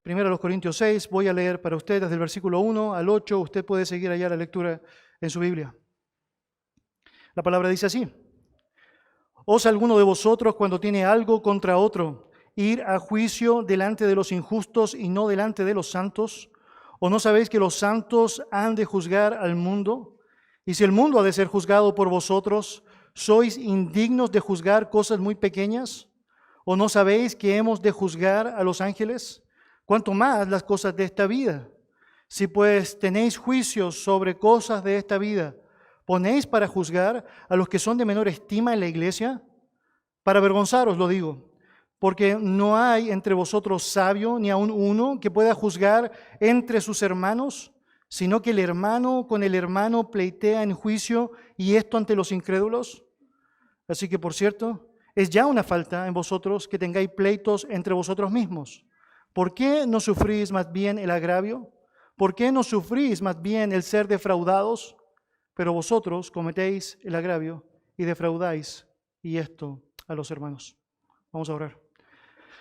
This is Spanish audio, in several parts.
Primero a los Corintios 6, voy a leer para usted desde el versículo 1 al 8, usted puede seguir allá la lectura en su Biblia. La palabra dice así: ¿Osa alguno de vosotros, cuando tiene algo contra otro, ir a juicio delante de los injustos y no delante de los santos? ¿O no sabéis que los santos han de juzgar al mundo? Y si el mundo ha de ser juzgado por vosotros, ¿sois indignos de juzgar cosas muy pequeñas? ¿O no sabéis que hemos de juzgar a los ángeles? ¿Cuánto más las cosas de esta vida? Si pues tenéis juicios sobre cosas de esta vida, ¿ponéis para juzgar a los que son de menor estima en la iglesia? Para avergonzaros lo digo, porque no hay entre vosotros sabio, ni aun uno, que pueda juzgar entre sus hermanos, sino que el hermano con el hermano pleitea en juicio, y esto ante los incrédulos. Así que, por cierto, es ya una falta en vosotros que tengáis pleitos entre vosotros mismos. ¿Por qué no sufrís más bien el agravio? ¿Por qué no sufrís más bien el ser defraudados? Pero vosotros cometéis el agravio y defraudáis, y esto a los hermanos. Vamos a orar.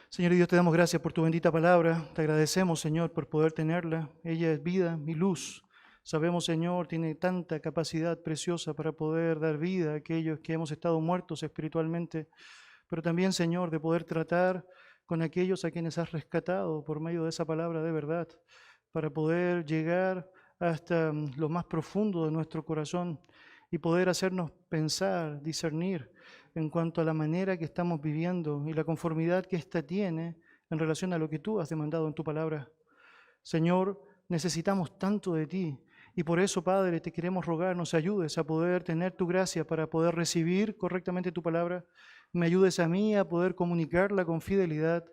Señor Dios, te damos gracias por tu bendita palabra. Te agradecemos, Señor, por poder tenerla. Ella es vida y luz. Sabemos, Señor, tiene tanta capacidad preciosa para poder dar vida a aquellos que hemos estado muertos espiritualmente, pero también, Señor, de poder tratar con aquellos a quienes has rescatado por medio de esa palabra de verdad, para poder llegar hasta lo más profundo de nuestro corazón y poder hacernos pensar, discernir en cuanto a la manera que estamos viviendo y la conformidad que ésta tiene en relación a lo que tú has demandado en tu palabra. Señor, necesitamos tanto de ti y por eso, Padre, te queremos rogar, nos ayudes a poder tener tu gracia para poder recibir correctamente tu palabra. Me ayudes a mí a poder comunicarla con fidelidad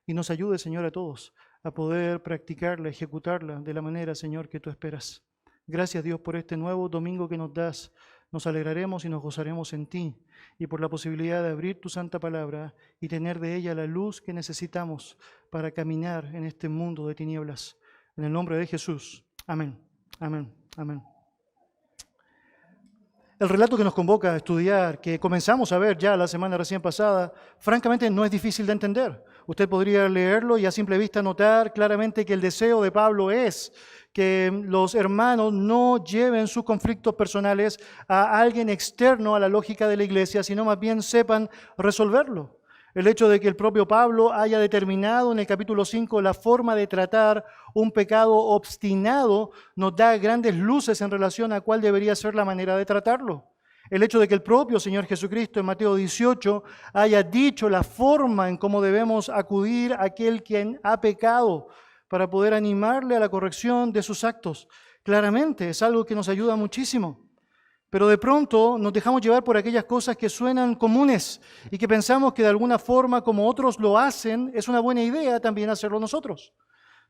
y nos ayudes, Señor, a todos a poder practicarla, ejecutarla de la manera, Señor, que tú esperas. Gracias, Dios, por este nuevo domingo que nos das. Nos alegraremos y nos gozaremos en ti y por la posibilidad de abrir tu santa palabra y tener de ella la luz que necesitamos para caminar en este mundo de tinieblas. En el nombre de Jesús. Amén. Amén. Amén. El relato que nos convoca a estudiar, que comenzamos a ver ya la semana recién pasada, francamente no es difícil de entender. Usted podría leerlo y a simple vista notar claramente que el deseo de Pablo es que los hermanos no lleven sus conflictos personales a alguien externo a la lógica de la iglesia, sino más bien sepan resolverlo. El hecho de que el propio Pablo haya determinado en el capítulo 5 la forma de tratar un pecado obstinado nos da grandes luces en relación a cuál debería ser la manera de tratarlo. El hecho de que el propio Señor Jesucristo en Mateo 18 haya dicho la forma en cómo debemos acudir a aquel quien ha pecado para poder animarle a la corrección de sus actos, claramente es algo que nos ayuda muchísimo. Pero de pronto nos dejamos llevar por aquellas cosas que suenan comunes y que pensamos que de alguna forma, como otros lo hacen, es una buena idea también hacerlo nosotros.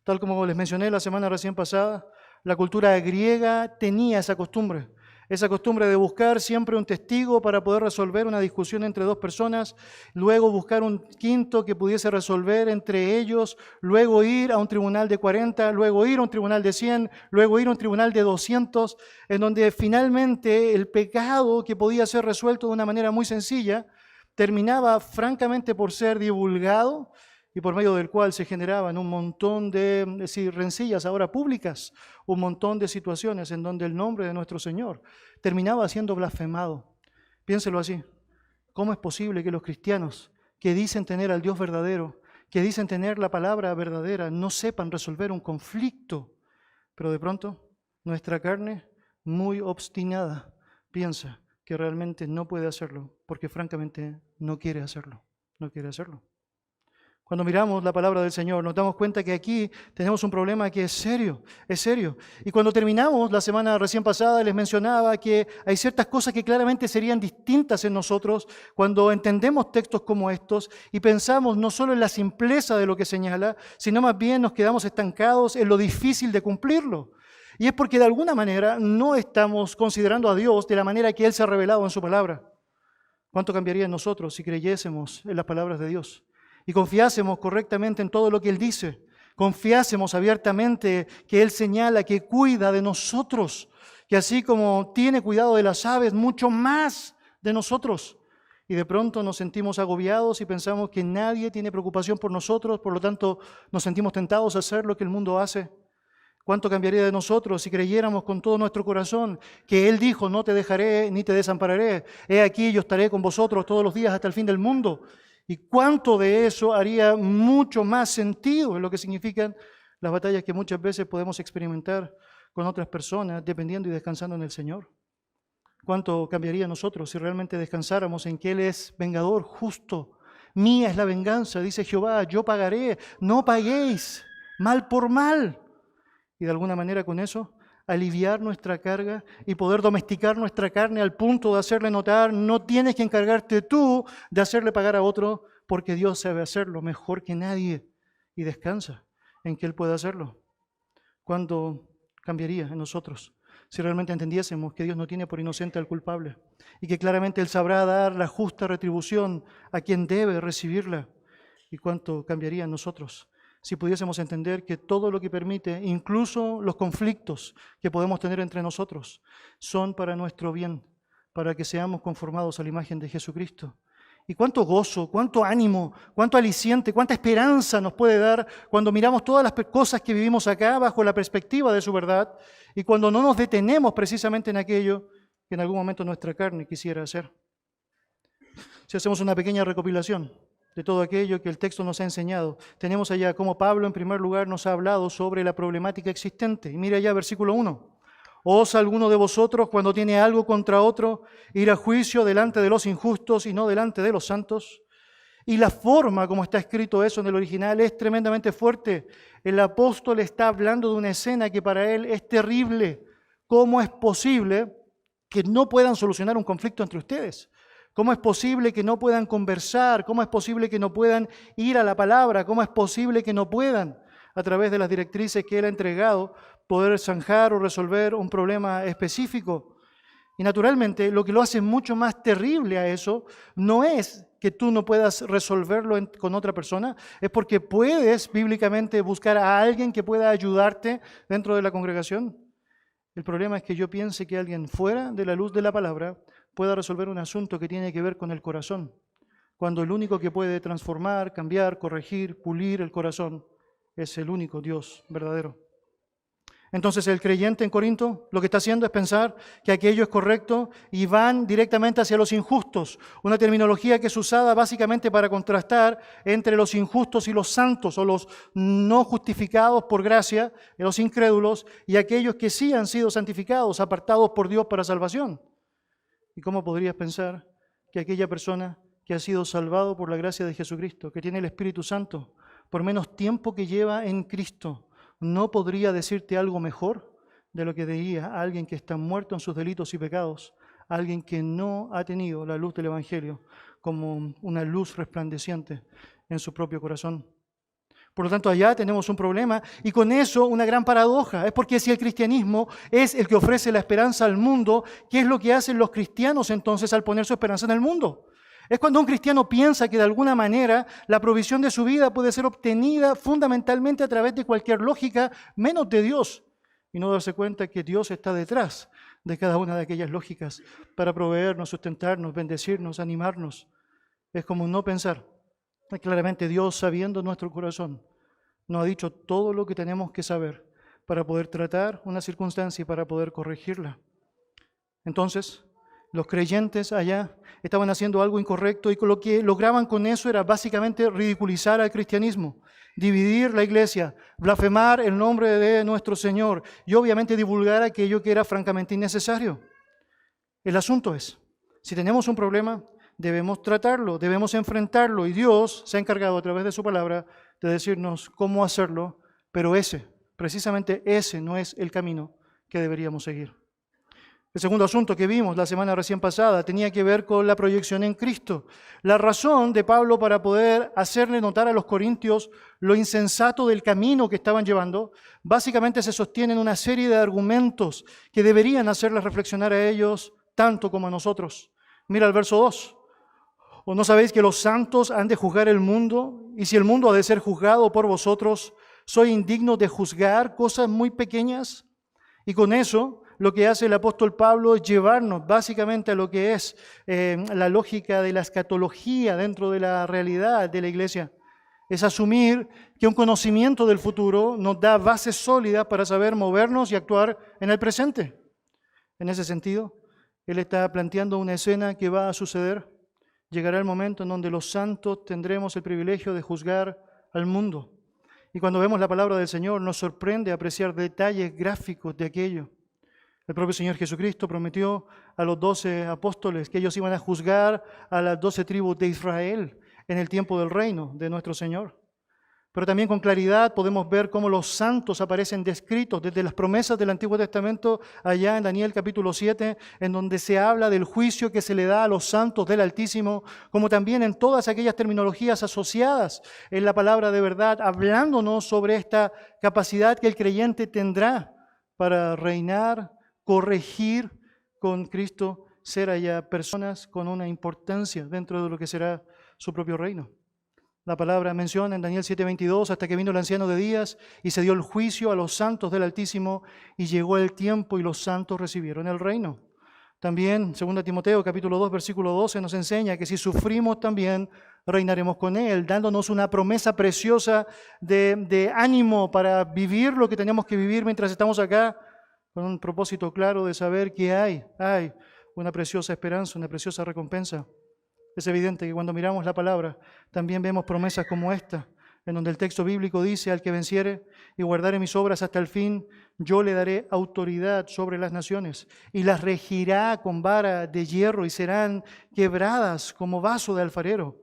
Tal como les mencioné la semana recién pasada, la cultura griega tenía esa costumbre de buscar siempre un testigo para poder resolver una discusión entre dos personas, luego buscar un quinto que pudiese resolver entre ellos, luego ir a un tribunal de 40, luego ir a un tribunal de 100, luego ir a un tribunal de 200, en donde finalmente el pecado que podía ser resuelto de una manera muy sencilla terminaba francamente por ser divulgado y por medio del cual se generaban un montón de rencillas ahora públicas, un montón de situaciones en donde el nombre de nuestro Señor terminaba siendo blasfemado. Piénselo así. ¿Cómo es posible que los cristianos que dicen tener al Dios verdadero, que dicen tener la palabra verdadera, no sepan resolver un conflicto? Pero de pronto, nuestra carne, muy obstinada, piensa que realmente no puede hacerlo, porque francamente no quiere hacerlo. No quiere hacerlo. Cuando miramos la palabra del Señor, nos damos cuenta que aquí tenemos un problema que es serio, es serio. Y cuando terminamos la semana recién pasada, les mencionaba que hay ciertas cosas que claramente serían distintas en nosotros cuando entendemos textos como estos y pensamos no solo en la simpleza de lo que señala, sino más bien nos quedamos estancados en lo difícil de cumplirlo. Y es porque de alguna manera no estamos considerando a Dios de la manera que Él se ha revelado en su palabra. ¿Cuánto cambiaría en nosotros si creyésemos en las palabras de Dios? Y confiásemos correctamente en todo lo que Él dice, confiásemos abiertamente que Él señala, que cuida de nosotros, que así como tiene cuidado de las aves, mucho más de nosotros. Y de pronto nos sentimos agobiados y pensamos que nadie tiene preocupación por nosotros, por lo tanto nos sentimos tentados a hacer lo que el mundo hace. ¿Cuánto cambiaría de nosotros si creyéramos con todo nuestro corazón que Él dijo, no te dejaré ni te desampararé? He aquí, yo estaré con vosotros todos los días hasta el fin del mundo. ¿Y cuánto de eso haría mucho más sentido en lo que significan las batallas que muchas veces podemos experimentar con otras personas, dependiendo y descansando en el Señor? ¿Cuánto cambiaría a nosotros si realmente descansáramos en que Él es vengador, justo? Mía es la venganza, dice Jehová, yo pagaré, no paguéis mal por mal. Y de alguna manera con eso aliviar nuestra carga y poder domesticar nuestra carne al punto de hacerle notar, no tienes que encargarte tú de hacerle pagar a otro, porque Dios sabe hacerlo mejor que nadie y descansa en que Él pueda hacerlo. ¿Cuándo cambiaría en nosotros si realmente entendiésemos que Dios no tiene por inocente al culpable y que claramente Él sabrá dar la justa retribución a quien debe recibirla? ¿Y cuánto cambiaría en nosotros si pudiésemos entender que todo lo que permite, incluso los conflictos que podemos tener entre nosotros, son para nuestro bien, para que seamos conformados a la imagen de Jesucristo? Y cuánto gozo, cuánto ánimo, cuánto aliciente, cuánta esperanza nos puede dar cuando miramos todas las cosas que vivimos acá bajo la perspectiva de su verdad y cuando no nos detenemos precisamente en aquello que en algún momento nuestra carne quisiera hacer. Si hacemos una pequeña recopilación de todo aquello que el texto nos ha enseñado, tenemos allá cómo Pablo en primer lugar nos ha hablado sobre la problemática existente. Y mira allá versículo 1. ¿Osa alguno de vosotros, cuando tiene algo contra otro, ir a juicio delante de los injustos y no delante de los santos? Y la forma como está escrito eso en el original es tremendamente fuerte. El apóstol está hablando de una escena que para él es terrible. ¿Cómo es posible que no puedan solucionar un conflicto entre ustedes? ¿Cómo es posible que no puedan conversar? ¿Cómo es posible que no puedan ir a la palabra? ¿Cómo es posible que no puedan, a través de las directrices que Él ha entregado, poder zanjar o resolver un problema específico? Y naturalmente, lo que lo hace mucho más terrible a eso no es que tú no puedas resolverlo con otra persona, es porque puedes bíblicamente buscar a alguien que pueda ayudarte dentro de la congregación. El problema es que yo piense que alguien fuera de la luz de la palabra pueda resolver un asunto que tiene que ver con el corazón, cuando el único que puede transformar, cambiar, corregir, pulir el corazón es el único Dios verdadero. Entonces el creyente en Corinto lo que está haciendo es pensar que aquello es correcto y van directamente hacia los injustos, una terminología que es usada básicamente para contrastar entre los injustos y los santos, o los no justificados por gracia, los incrédulos, y aquellos que sí han sido santificados, apartados por Dios para salvación. ¿Y cómo podrías pensar que aquella persona que ha sido salvado por la gracia de Jesucristo, que tiene el Espíritu Santo, por menos tiempo que lleva en Cristo, no podría decirte algo mejor de lo que diría a alguien que está muerto en sus delitos y pecados, a alguien que no ha tenido la luz del Evangelio como una luz resplandeciente en su propio corazón? Por lo tanto, allá tenemos un problema y con eso una gran paradoja. Es porque si el cristianismo es el que ofrece la esperanza al mundo, ¿qué es lo que hacen los cristianos entonces al poner su esperanza en el mundo? Es cuando un cristiano piensa que de alguna manera la provisión de su vida puede ser obtenida fundamentalmente a través de cualquier lógica, menos de Dios, y no darse cuenta que Dios está detrás de cada una de aquellas lógicas para proveernos, sustentarnos, bendecirnos, animarnos. Es como no pensar. Claramente Dios, sabiendo nuestro corazón, nos ha dicho todo lo que tenemos que saber para poder tratar una circunstancia y para poder corregirla. Entonces, los creyentes allá estaban haciendo algo incorrecto y lo que lograban con eso era básicamente ridiculizar al cristianismo, dividir la iglesia, blasfemar el nombre de nuestro Señor y obviamente divulgar aquello que era francamente innecesario. El asunto es, si tenemos un problema, debemos tratarlo, debemos enfrentarlo, y Dios se ha encargado a través de su palabra de decirnos cómo hacerlo, pero precisamente ese no es el camino que deberíamos seguir. El segundo asunto que vimos la semana recién pasada tenía que ver con la proyección en Cristo. La razón de Pablo para poder hacerle notar a los corintios lo insensato del camino que estaban llevando, básicamente se sostiene en una serie de argumentos que deberían hacerles reflexionar a ellos tanto como a nosotros. Mira el verso 2. ¿O no sabéis que los santos han de juzgar el mundo? Y si el mundo ha de ser juzgado por vosotros, ¿soy indigno de juzgar cosas muy pequeñas? Y con eso lo que hace el apóstol Pablo es llevarnos básicamente a lo que es la lógica de la escatología dentro de la realidad de la iglesia. Es asumir que un conocimiento del futuro nos da bases sólidas para saber movernos y actuar en el presente. En ese sentido, él está planteando una escena que va a suceder. Llegará el momento en donde los santos tendremos el privilegio de juzgar al mundo. Y cuando vemos la palabra del Señor, nos sorprende apreciar detalles gráficos de aquello. El propio Señor Jesucristo prometió a los 12 apóstoles que ellos iban a juzgar a las 12 tribus de Israel en el tiempo del reino de nuestro Señor. Pero también con claridad podemos ver cómo los santos aparecen descritos desde las promesas del Antiguo Testamento, allá en Daniel capítulo 7, en donde se habla del juicio que se le da a los santos del Altísimo, como también en todas aquellas terminologías asociadas en la palabra de verdad, hablándonos sobre esta capacidad que el creyente tendrá para reinar, corregir con Cristo, ser allá personas con una importancia dentro de lo que será su propio reino. La palabra menciona en Daniel 7:22, hasta que vino el anciano de días y se dio el juicio a los santos del Altísimo y llegó el tiempo y los santos recibieron el reino. También 2 Timoteo capítulo 2 versículo 12 nos enseña que si sufrimos también reinaremos con Él, dándonos una promesa preciosa de ánimo para vivir lo que tenemos que vivir mientras estamos acá, con un propósito claro de saber que hay una preciosa esperanza, una preciosa recompensa. Es evidente que cuando miramos la palabra, también vemos promesas como esta, en donde el texto bíblico dice, al que venciere y guardare mis obras hasta el fin, yo le daré autoridad sobre las naciones y las regirá con vara de hierro y serán quebradas como vaso de alfarero,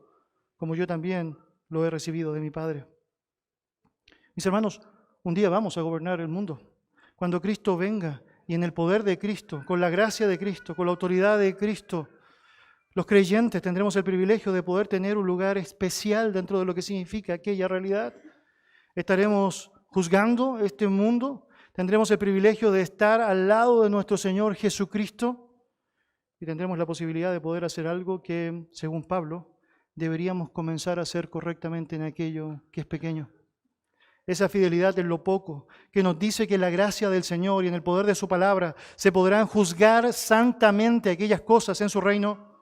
como yo también lo he recibido de mi Padre. Mis hermanos, un día vamos a gobernar el mundo. Cuando Cristo venga y en el poder de Cristo, con la gracia de Cristo, con la autoridad de Cristo, los creyentes tendremos el privilegio de poder tener un lugar especial dentro de lo que significa aquella realidad. Estaremos juzgando este mundo, tendremos el privilegio de estar al lado de nuestro Señor Jesucristo y tendremos la posibilidad de poder hacer algo que, según Pablo, deberíamos comenzar a hacer correctamente en aquello que es pequeño. Esa fidelidad en lo poco, que nos dice que en la gracia del Señor y en el poder de su palabra se podrán juzgar santamente aquellas cosas en su reino,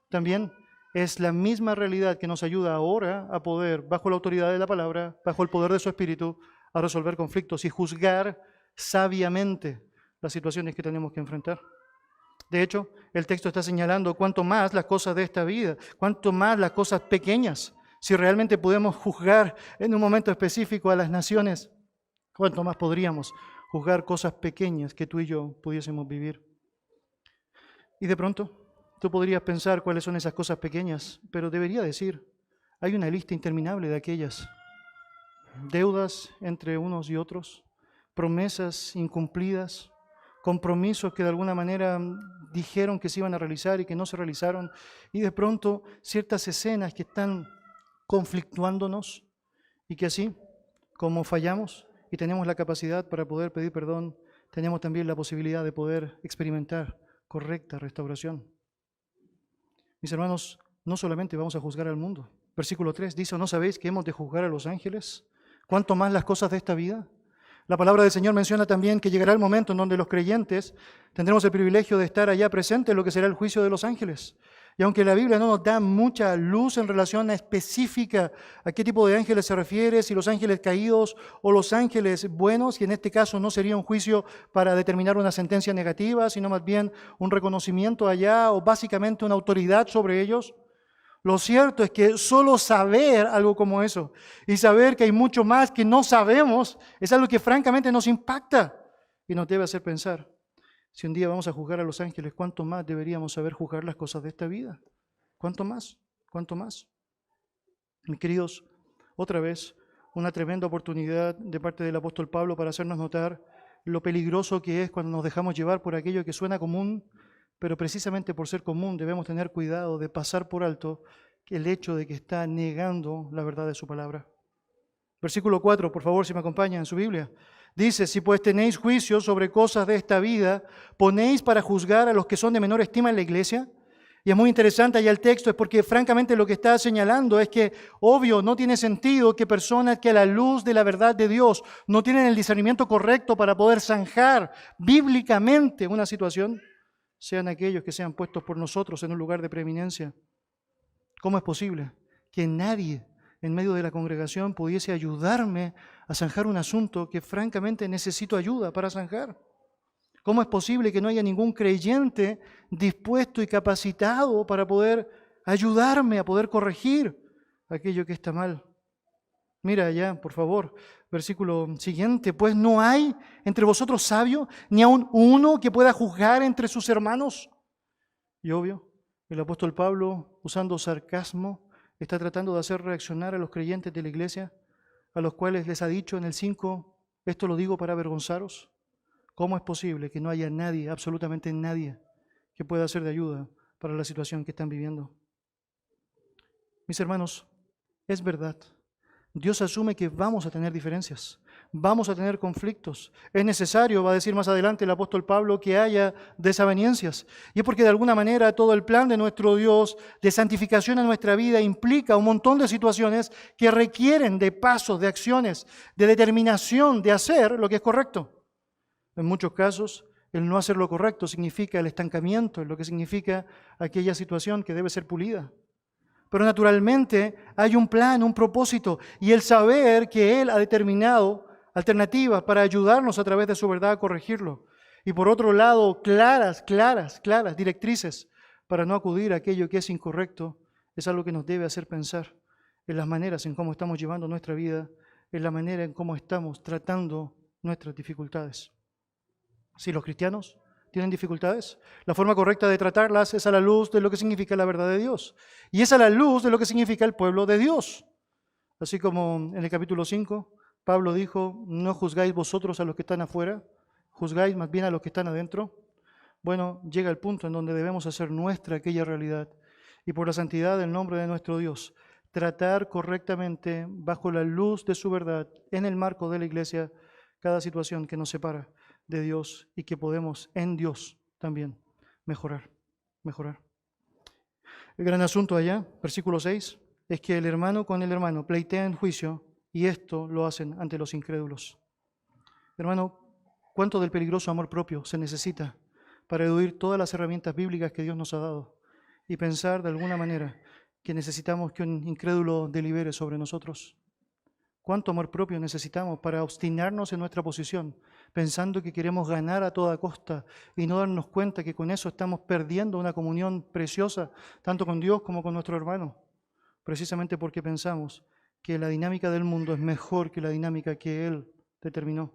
también es la misma realidad que nos ayuda ahora a poder, bajo la autoridad de la palabra, bajo el poder de su Espíritu, a resolver conflictos y juzgar sabiamente las situaciones que tenemos que enfrentar. De hecho, el texto está señalando cuánto más las cosas de esta vida, cuánto más las cosas pequeñas. Si realmente podemos juzgar en un momento específico a las naciones, cuánto más podríamos juzgar cosas pequeñas que tú y yo pudiésemos vivir. Y de pronto, tú podrías pensar cuáles son esas cosas pequeñas, pero debería decir, hay una lista interminable de aquellas. Deudas entre unos y otros, promesas incumplidas, compromisos que de alguna manera dijeron que se iban a realizar y que no se realizaron, y de pronto ciertas escenas que están conflictuándonos y que así, como fallamos y tenemos la capacidad para poder pedir perdón, tenemos también la posibilidad de poder experimentar correcta restauración. Mis hermanos, no solamente vamos a juzgar al mundo. Versículo 3 dice, ¿no sabéis que hemos de juzgar a los ángeles? ¿Cuánto más las cosas de esta vida? La palabra del Señor menciona también que llegará el momento en donde los creyentes tendremos el privilegio de estar allá presentes en lo que será el juicio de los ángeles. Y aunque la Biblia no nos da mucha luz en relación a específica a qué tipo de ángeles se refiere, si los ángeles caídos o los ángeles buenos, y en este caso no sería un juicio para determinar una sentencia negativa, sino más bien un reconocimiento allá o básicamente una autoridad sobre ellos. Lo cierto es que solo saber algo como eso y saber que hay mucho más que no sabemos es algo que francamente nos impacta y nos debe hacer pensar. Si un día vamos a juzgar a los ángeles, ¿cuánto más deberíamos saber juzgar las cosas de esta vida? ¿Cuánto más? ¿Cuánto más? Mis queridos, otra vez, una tremenda oportunidad de parte del apóstol Pablo para hacernos notar lo peligroso que es cuando nos dejamos llevar por aquello que suena común, pero precisamente por ser común debemos tener cuidado de pasar por alto el hecho de que está negando la verdad de su palabra. Versículo 4, por favor, si me acompañan en su Biblia. Dice, si pues tenéis juicio sobre cosas de esta vida, ¿ponéis para juzgar a los que son de menor estima en la iglesia? Y es muy interesante allá el texto, es porque francamente lo que está señalando es que, obvio, no tiene sentido que personas que a la luz de la verdad de Dios no tienen el discernimiento correcto para poder zanjar bíblicamente una situación, sean aquellos que sean puestos por nosotros en un lugar de preeminencia. ¿Cómo es posible que nadie en medio de la congregación pudiese ayudarme a zanjar un asunto que francamente necesito ayuda para zanjar? ¿Cómo es posible que no haya ningún creyente dispuesto y capacitado para poder ayudarme a poder corregir aquello que está mal? Mira allá, por favor, versículo siguiente. Pues no hay entre vosotros sabio, ni aun uno que pueda juzgar entre sus hermanos. Y obvio, el apóstol Pablo, usando sarcasmo, está tratando de hacer reaccionar a los creyentes de la iglesia, a los cuales les ha dicho en el 5, esto lo digo para avergonzaros. ¿Cómo es posible que no haya nadie, absolutamente nadie, que pueda ser de ayuda para la situación que están viviendo? Mis hermanos, es verdad. Dios asume que vamos a tener diferencias, vamos a tener conflictos. Es necesario, va a decir más adelante el apóstol Pablo, que haya desavenencias. Y es porque de alguna manera todo el plan de nuestro Dios de santificación en nuestra vida implica un montón de situaciones que requieren de pasos, de acciones, de determinación de hacer lo que es correcto. En muchos casos, el no hacer lo correcto significa el estancamiento, lo que significa aquella situación que debe ser pulida. Pero naturalmente hay un plan, un propósito, y el saber que Él ha determinado alternativas para ayudarnos a través de su verdad a corregirlo. Y por otro lado, claras directrices para no acudir a aquello que es incorrecto, es algo que nos debe hacer pensar en las maneras en cómo estamos llevando nuestra vida, en la manera en cómo estamos tratando nuestras dificultades. Si los cristianos tienen dificultades, la forma correcta de tratarlas es a la luz de lo que significa la verdad de Dios. Y es a la luz de lo que significa el pueblo de Dios. Así como en el capítulo 5, Pablo dijo, no juzgáis vosotros a los que están afuera, juzgáis más bien a los que están adentro. Bueno, llega el punto en donde debemos hacer nuestra aquella realidad y por la santidad del nombre de nuestro Dios, tratar correctamente bajo la luz de su verdad, en el marco de la iglesia, cada situación que nos separa de Dios y que podemos en Dios también mejorar. El gran asunto allá, versículo 6, es que el hermano con el hermano pleitea en juicio y esto lo hacen ante los incrédulos. Hermano, ¿cuánto del peligroso amor propio se necesita para eludir todas las herramientas bíblicas que Dios nos ha dado y pensar de alguna manera que necesitamos que un incrédulo delibere sobre nosotros? ¿Cuánto amor propio necesitamos para obstinarnos en nuestra posición, pensando que queremos ganar a toda costa y no darnos cuenta que con eso estamos perdiendo una comunión preciosa, tanto con Dios como con nuestro hermano? Precisamente porque pensamos que la dinámica del mundo es mejor que la dinámica que Él determinó.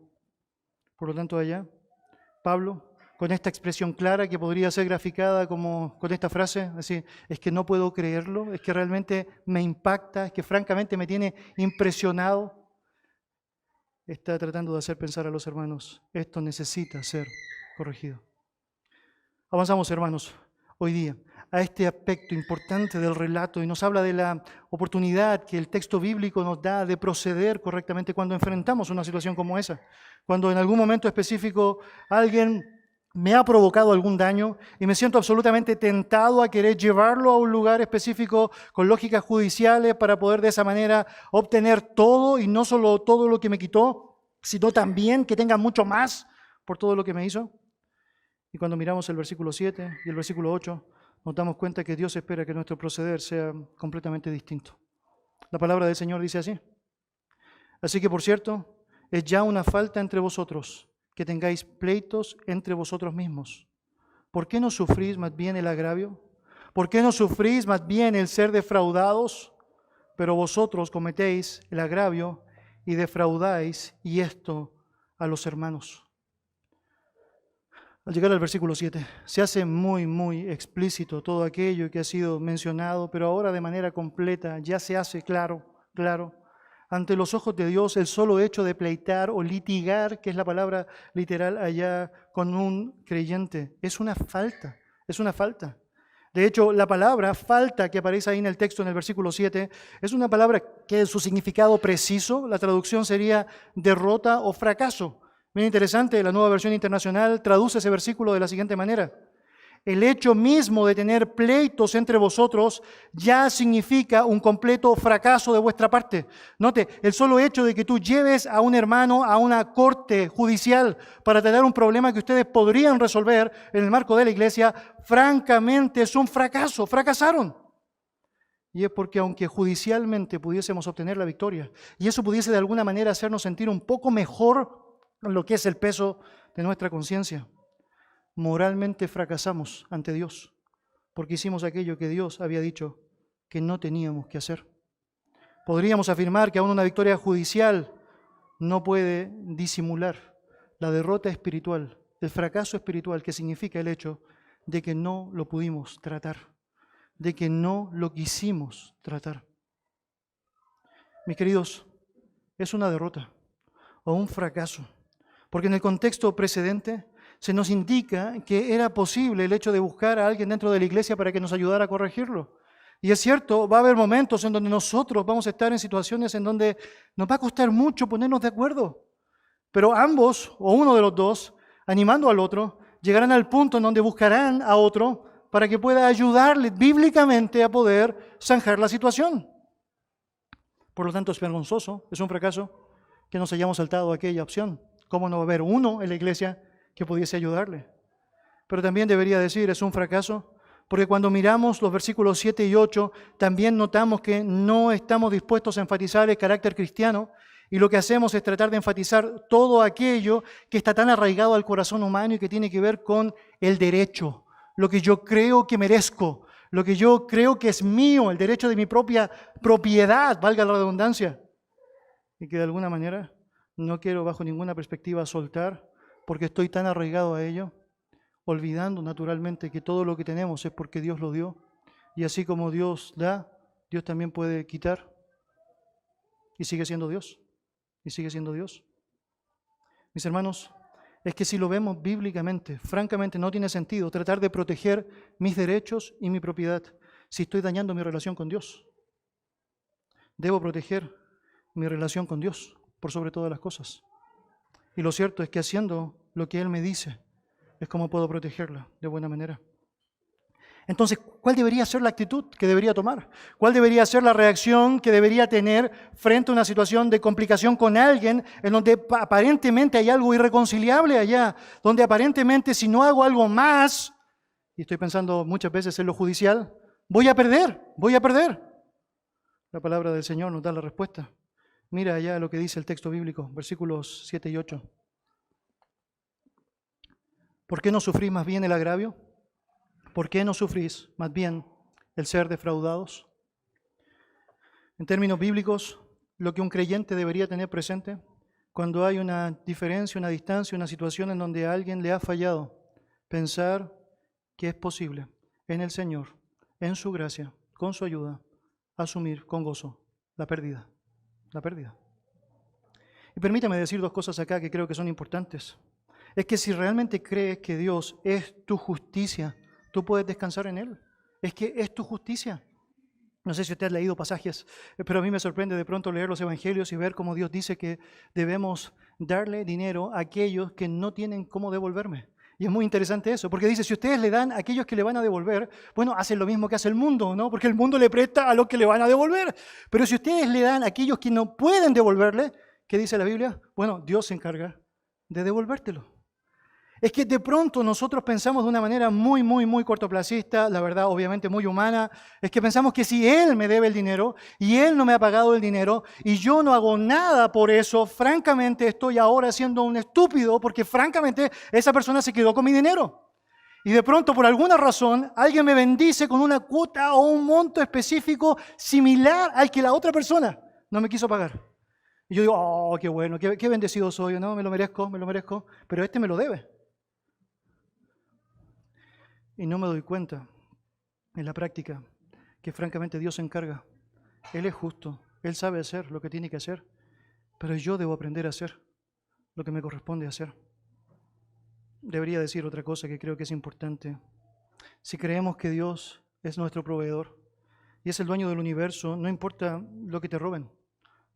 Por lo tanto, allá, Pablo, con esta expresión clara que podría ser graficada como con esta frase, así, es que no puedo creerlo, es que realmente me impacta, es que francamente me tiene impresionado, está tratando de hacer pensar a los hermanos, esto necesita ser corregido. Avanzamos, hermanos, hoy día a este aspecto importante del relato y nos habla de la oportunidad que el texto bíblico nos da de proceder correctamente cuando enfrentamos una situación como esa, cuando en algún momento específico alguien me ha provocado algún daño y me siento absolutamente tentado a querer llevarlo a un lugar específico con lógicas judiciales para poder de esa manera obtener todo y no solo todo lo que me quitó, sino también que tenga mucho más por todo lo que me hizo. Y cuando miramos el versículo 7 y el versículo 8, nos damos cuenta que Dios espera que nuestro proceder sea completamente distinto. La palabra del Señor dice así. Así que, por cierto, es ya una falta entre vosotros que tengáis pleitos entre vosotros mismos. ¿Por qué no sufrís más bien el agravio? ¿Por qué no sufrís más bien el ser defraudados? Pero vosotros cometéis el agravio y defraudáis, y esto a los hermanos. Al llegar al versículo 7, se hace muy explícito todo aquello que ha sido mencionado, pero ahora de manera completa ya se hace claro. Ante los ojos de Dios, el solo hecho de pleitar o litigar, que es la palabra literal allá con un creyente, es una falta. De hecho, la palabra falta que aparece ahí en el texto en el versículo 7 es una palabra que en su significado preciso, la traducción sería derrota o fracaso. Bien interesante, la Nueva Versión Internacional traduce ese versículo de la siguiente manera. El hecho mismo de tener pleitos entre vosotros ya significa un completo fracaso de vuestra parte. Note, el solo hecho de que tú lleves a un hermano a una corte judicial para tratar un problema que ustedes podrían resolver en el marco de la iglesia, francamente es un fracaso. Fracasaron. Y es porque aunque judicialmente pudiésemos obtener la victoria, y eso pudiese de alguna manera hacernos sentir un poco mejor en lo que es el peso de nuestra conciencia, moralmente fracasamos ante Dios, porque hicimos aquello que Dios había dicho que no teníamos que hacer. Podríamos afirmar que aún una victoria judicial no puede disimular la derrota espiritual, el fracaso espiritual que significa el hecho de que no lo pudimos tratar, de que no lo quisimos tratar. Mis queridos, es una derrota o un fracaso, porque en el contexto precedente se nos indica que era posible el hecho de buscar a alguien dentro de la iglesia para que nos ayudara a corregirlo. Y es cierto, va a haber momentos en donde nosotros vamos a estar en situaciones en donde nos va a costar mucho ponernos de acuerdo. Pero ambos, o uno de los dos, animando al otro, llegarán al punto en donde buscarán a otro para que pueda ayudarle bíblicamente a poder zanjar la situación. Por lo tanto, es vergonzoso, es un fracaso que nos hayamos saltado aquella opción. ¿Cómo no va a haber uno en la iglesia que pudiese ayudarle? Pero también debería decir, es un fracaso, porque cuando miramos los versículos 7 y 8, también notamos que no estamos dispuestos a enfatizar el carácter cristiano, y lo que hacemos es tratar de enfatizar todo aquello que está tan arraigado al corazón humano y que tiene que ver con el derecho, lo que yo creo que merezco, lo que yo creo que es mío, el derecho de mi propia propiedad, valga la redundancia, y que de alguna manera no quiero bajo ninguna perspectiva soltar, porque estoy tan arraigado a ello, olvidando naturalmente que todo lo que tenemos es porque Dios lo dio, y así como Dios da, Dios también puede quitar, y sigue siendo Dios, y sigue siendo Dios. Mis hermanos, es que si lo vemos bíblicamente, francamente no tiene sentido tratar de proteger mis derechos y mi propiedad si estoy dañando mi relación con Dios. Debo proteger mi relación con Dios por sobre todas las cosas. Y lo cierto es que haciendo lo que Él me dice es como puedo protegerla de buena manera. Entonces, ¿cuál debería ser la actitud que debería tomar? ¿Cuál debería ser la reacción que debería tener frente a una situación de complicación con alguien en donde aparentemente hay algo irreconciliable allá, donde aparentemente si no hago algo más, y estoy pensando muchas veces en lo judicial, voy a perder? La palabra del Señor nos da la respuesta. Mira allá lo que dice el texto bíblico, versículos 7 y 8. ¿Por qué no sufrís más bien el agravio? ¿Por qué no sufrís más bien el ser defraudados? En términos bíblicos, lo que un creyente debería tener presente cuando hay una diferencia, una distancia, una situación en donde a alguien le ha fallado, pensar que es posible en el Señor, en su gracia, con su ayuda, asumir con gozo la pérdida. Y permítame decir dos cosas acá que creo que son importantes. Es que si realmente crees que Dios es tu justicia, tú puedes descansar en Él. Es que es tu justicia. No sé si usted ha leído pasajes, pero a mí me sorprende de pronto leer los evangelios y ver cómo Dios dice que debemos darle dinero a aquellos que no tienen cómo devolverme. Y es muy interesante eso, porque dice, si ustedes le dan a aquellos que le van a devolver, bueno, hacen lo mismo que hace el mundo, ¿no? Porque el mundo le presta a los que le van a devolver. Pero si ustedes le dan a aquellos que no pueden devolverle, ¿qué dice la Biblia? Bueno, Dios se encarga de devolvértelo. Es que de pronto nosotros pensamos de una manera muy cortoplacista, la verdad obviamente muy humana, es que pensamos que si Él me debe el dinero y Él no me ha pagado el dinero y yo no hago nada por eso, francamente estoy ahora siendo un estúpido porque francamente esa persona se quedó con mi dinero. Y de pronto por alguna razón alguien me bendice con una cuota o un monto específico similar al que la otra persona no me quiso pagar. Y yo digo, oh, qué bueno, qué bendecido soy, ¿no? Me lo merezco, pero este me lo debe. Y no me doy cuenta en la práctica que francamente Dios se encarga. Él es justo, Él sabe hacer lo que tiene que hacer, pero yo debo aprender a hacer lo que me corresponde hacer. Debería decir otra cosa que creo que es importante. Si creemos que Dios es nuestro proveedor y es el dueño del universo, no importa lo que te roben,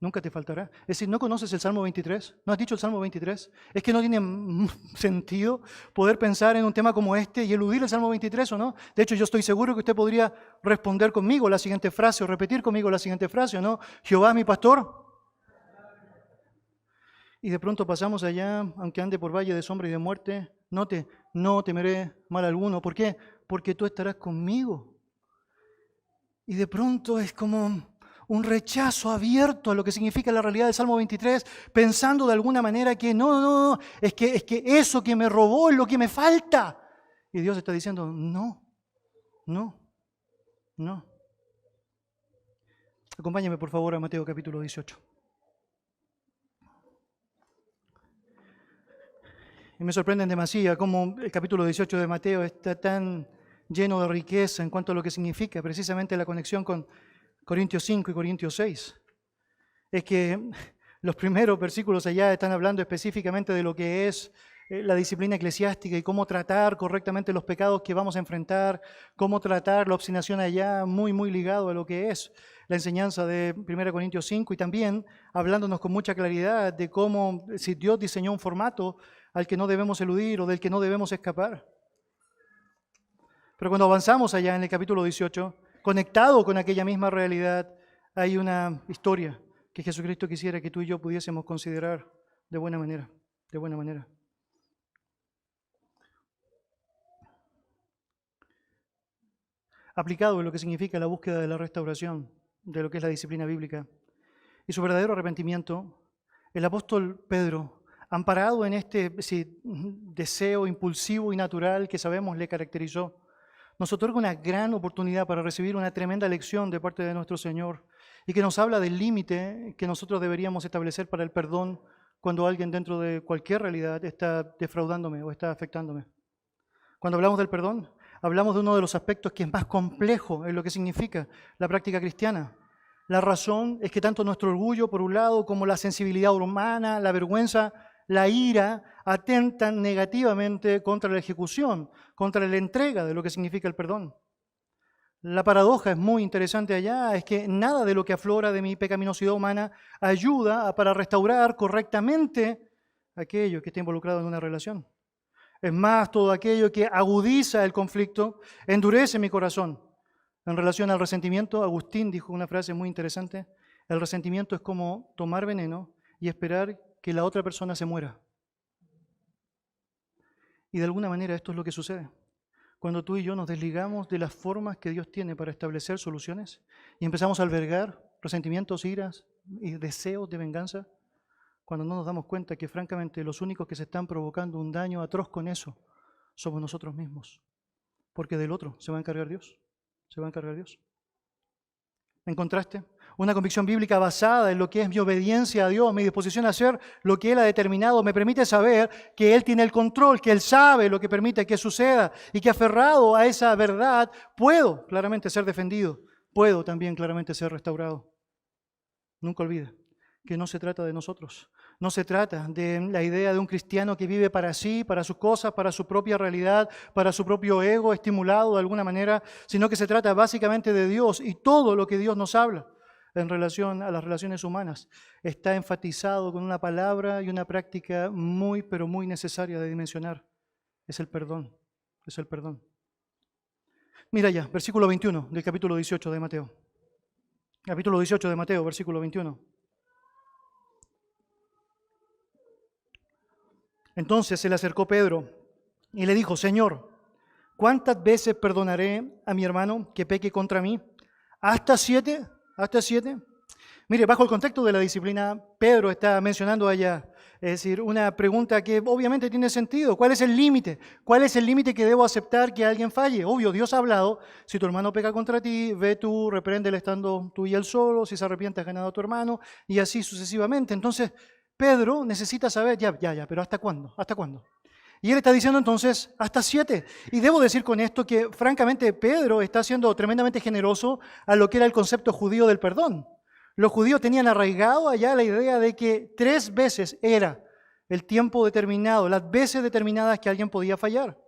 nunca te faltará. Es decir, ¿no conoces el Salmo 23? ¿No has dicho el Salmo 23? Es que no tiene sentido poder pensar en un tema como este y eludir el Salmo 23, ¿o no? De hecho, yo estoy seguro que usted podría responder conmigo la siguiente frase o repetir conmigo la siguiente frase, ¿o no? Jehová es mi pastor. Y de pronto pasamos allá, aunque ande por valle de sombra y de muerte, no temeré mal alguno. ¿Por qué? Porque tú estarás conmigo. Y de pronto es como un rechazo abierto a lo que significa la realidad del Salmo 23, pensando de alguna manera que no, es que eso que me robó es lo que me falta. Y Dios está diciendo, no. Acompáñame por favor a Mateo capítulo 18. Y me sorprende en demasía cómo el capítulo 18 de Mateo está tan lleno de riqueza en cuanto a lo que significa precisamente la conexión con Corintios 5 y Corintios 6. Es que los primeros versículos allá están hablando específicamente de lo que es la disciplina eclesiástica y cómo tratar correctamente los pecados que vamos a enfrentar, cómo tratar la obstinación allá, muy ligado a lo que es la enseñanza de 1 Corintios 5 y también hablándonos con mucha claridad de cómo si Dios diseñó un formato al que no debemos eludir o del que no debemos escapar. Pero cuando avanzamos allá en el capítulo 18, conectado con aquella misma realidad, hay una historia que Jesucristo quisiera que tú y yo pudiésemos considerar de buena manera. Aplicado en lo que significa la búsqueda de la restauración, de lo que es la disciplina bíblica y su verdadero arrepentimiento, el apóstol Pedro, amparado en este deseo impulsivo y natural que sabemos le caracterizó, nos otorga una gran oportunidad para recibir una tremenda lección de parte de nuestro Señor y que nos habla del límite que nosotros deberíamos establecer para el perdón cuando alguien dentro de cualquier realidad está defraudándome o está afectándome. Cuando hablamos del perdón, hablamos de uno de los aspectos que es más complejo en lo que significa la práctica cristiana. La razón es que tanto nuestro orgullo, por un lado, como la sensibilidad humana, la vergüenza, la ira, atentan negativamente contra la ejecución, contra la entrega de lo que significa el perdón. La paradoja es muy interesante allá, es que nada de lo que aflora de mi pecaminosidad humana ayuda para restaurar correctamente aquello que está involucrado en una relación. Es más, todo aquello que agudiza el conflicto endurece mi corazón. En relación al resentimiento, Agustín dijo una frase muy interesante: el resentimiento es como tomar veneno y esperar que la otra persona se muera. Y de alguna manera esto es lo que sucede. Cuando tú y yo nos desligamos de las formas que Dios tiene para establecer soluciones y empezamos a albergar resentimientos, iras y deseos de venganza, cuando no nos damos cuenta que francamente los únicos que se están provocando un daño atroz con eso somos nosotros mismos. Porque del otro se va a encargar Dios. En contraste, una convicción bíblica basada en lo que es mi obediencia a Dios, mi disposición a hacer lo que Él ha determinado, me permite saber que Él tiene el control, que Él sabe lo que permite que suceda y que aferrado a esa verdad puedo claramente ser defendido, puedo también claramente ser restaurado. Nunca olvide que no se trata de nosotros, no se trata de la idea de un cristiano que vive para sí, para sus cosas, para su propia realidad, para su propio ego estimulado de alguna manera, sino que se trata básicamente de Dios y todo lo que Dios nos habla en relación a las relaciones humanas está enfatizado con una palabra y una práctica muy, pero muy necesaria de dimensionar. Es el perdón, Mira ya, versículo 21 del capítulo 18 de Mateo. Capítulo 18 de Mateo, versículo 21. Entonces se le acercó Pedro y le dijo: Señor, ¿cuántas veces perdonaré a mi hermano que peque contra mí? ¿Hasta 7? ¿Hasta 7? Mire, bajo el contexto de la disciplina, Pedro está mencionando allá, es decir, una pregunta que obviamente tiene sentido. ¿Cuál es el límite? ¿Cuál es el límite que debo aceptar que alguien falle? Obvio, Dios ha hablado: si tu hermano peca contra ti, ve tú, repréndele estando tú y él solo, si se arrepiente has ganado a tu hermano, y así sucesivamente. Entonces, Pedro necesita saber, pero ¿hasta cuándo? ¿Hasta cuándo? Y él está diciendo entonces, hasta 7. Y debo decir con esto que francamente Pedro está siendo tremendamente generoso a lo que era el concepto judío del perdón. Los judíos tenían arraigado allá la idea de que 3 veces era el tiempo determinado, las veces determinadas que alguien podía fallar.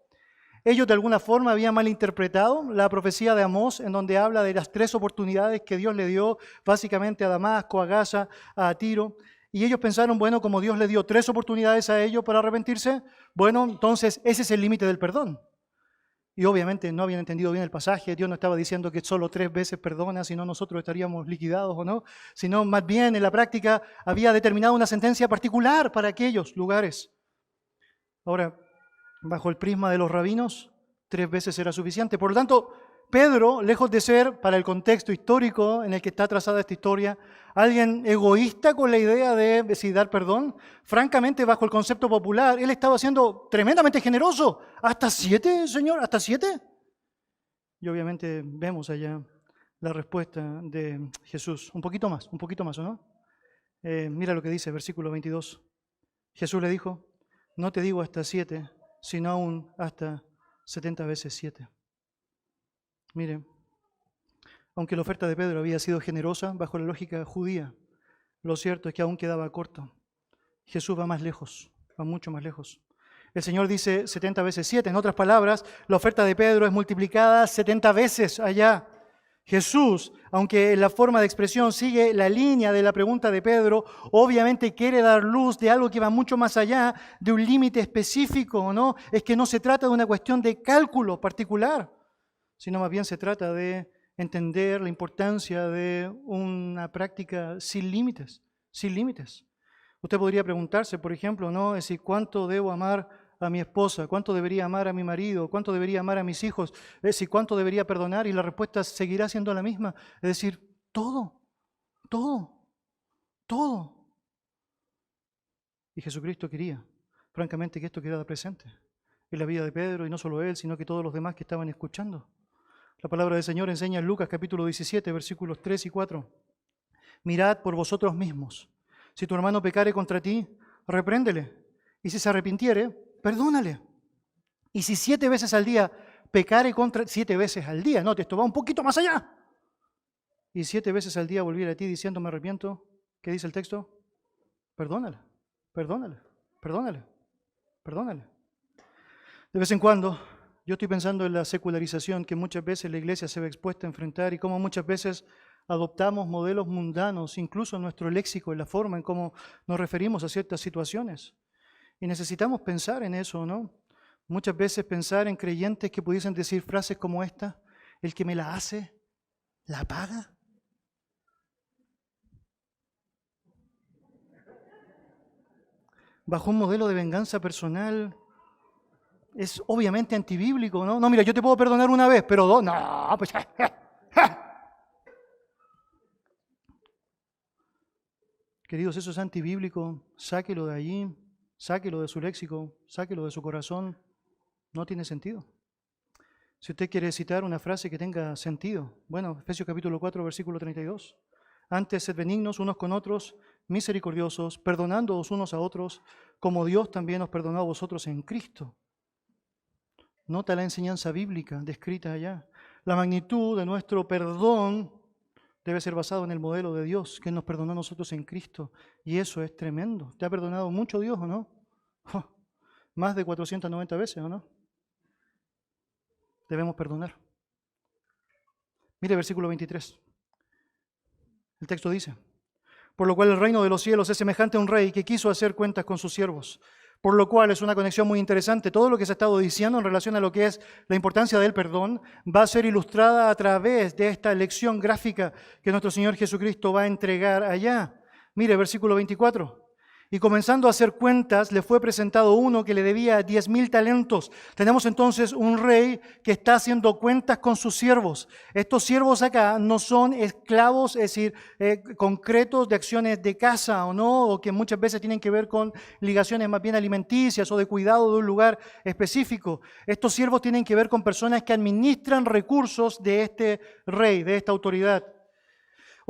Ellos de alguna forma habían malinterpretado la profecía de Amós, en donde habla de las 3 oportunidades que Dios le dio básicamente a Damasco, a Gaza, a Tiro. Y ellos pensaron, bueno, como Dios le dio 3 oportunidades a ellos para arrepentirse, bueno, entonces ese es el límite del perdón. Y obviamente no habían entendido bien el pasaje. Dios no estaba diciendo que solo 3 veces perdona, si no nosotros estaríamos liquidados o no, sino más bien en la práctica había determinado una sentencia particular para aquellos lugares. Ahora, bajo el prisma de los rabinos, 3 veces era suficiente. Por lo tanto, Pedro, lejos de ser, para el contexto histórico en el que está trazada esta historia, alguien egoísta con la idea de dar perdón, francamente, bajo el concepto popular, él estaba siendo tremendamente generoso. ¿Hasta 7, Señor? ¿Hasta 7? Y obviamente vemos allá la respuesta de Jesús. Un poquito más, ¿o no? Mira lo que dice, versículo 22. Jesús le dijo, no te digo hasta 7, sino aún hasta 70 veces 7. Mire, aunque la oferta de Pedro había sido generosa bajo la lógica judía, lo cierto es que aún quedaba corto. Jesús va más lejos, va mucho más lejos. El Señor dice 70 veces 7. En otras palabras, la oferta de Pedro es multiplicada 70 veces allá. Jesús, aunque la forma de expresión sigue la línea de la pregunta de Pedro, obviamente quiere dar luz de algo que va mucho más allá de un límite específico, ¿no? Es que no se trata de una cuestión de cálculo particular, sino más bien se trata de entender la importancia de una práctica sin límites, sin límites. Usted podría preguntarse, por ejemplo, ¿no? Es decir, ¿cuánto debo amar a mi esposa? ¿Cuánto debería amar a mi marido? ¿Cuánto debería amar a mis hijos? Es decir, ¿cuánto debería perdonar? Y la respuesta seguirá siendo la misma. Es decir, todo, todo, todo. Y Jesucristo quería, francamente, que esto quedara presente en la vida de Pedro, y no solo él, sino que todos los demás que estaban escuchando. La palabra del Señor enseña en Lucas capítulo 17, versículos 3 y 4. Mirad por vosotros mismos. Si tu hermano pecare contra ti, repréndele. Y si se arrepintiere, perdónale. Y si 7 veces al día pecare contra 7 veces al día, note, esto va un poquito más allá. Y 7 veces al día volviera a ti diciendo me arrepiento, ¿qué dice el texto? Perdónale, perdónale, perdónale, perdónale. De vez en cuando, yo estoy pensando en la secularización que muchas veces la iglesia se ve expuesta a enfrentar y cómo muchas veces adoptamos modelos mundanos, incluso en nuestro léxico, en la forma en cómo nos referimos a ciertas situaciones. Y necesitamos pensar en eso, ¿no? Muchas veces pensar en creyentes que pudiesen decir frases como esta, el que me la hace, la paga. Bajo un modelo de venganza personal, es obviamente antibíblico, ¿no? No, mira, yo te puedo perdonar una vez, pero 2, no, pues... Queridos, eso es antibíblico, sáquelo de allí, sáquelo de su léxico, sáquelo de su corazón, no tiene sentido. Si usted quiere citar una frase que tenga sentido, bueno, Efesios capítulo 4, versículo 32. Antes, sed benignos unos con otros, misericordiosos, perdonándoos unos a otros, como Dios también os perdonó a vosotros en Cristo. Nota la enseñanza bíblica descrita allá. La magnitud de nuestro perdón debe ser basado en el modelo de Dios, que nos perdonó a nosotros en Cristo. Y eso es tremendo. ¿Te ha perdonado mucho Dios o no? Más de 490 veces o no. Debemos perdonar. Mire versículo 23. El texto dice, por lo cual el reino de los cielos es semejante a un rey que quiso hacer cuentas con sus siervos. Por lo cual es una conexión muy interesante. Todo lo que se ha estado diciendo en relación a lo que es la importancia del perdón va a ser ilustrada a través de esta lección gráfica que nuestro Señor Jesucristo va a entregar allá. Mire, versículo 24. Y comenzando a hacer cuentas, le fue presentado uno que le debía 10,000 talentos. Tenemos entonces un rey que está haciendo cuentas con sus siervos. Estos siervos acá no son esclavos, es decir, concretos de acciones de casa o no, o que muchas veces tienen que ver con ligaciones más bien alimenticias o de cuidado de un lugar específico. Estos siervos tienen que ver con personas que administran recursos de este rey, de esta autoridad.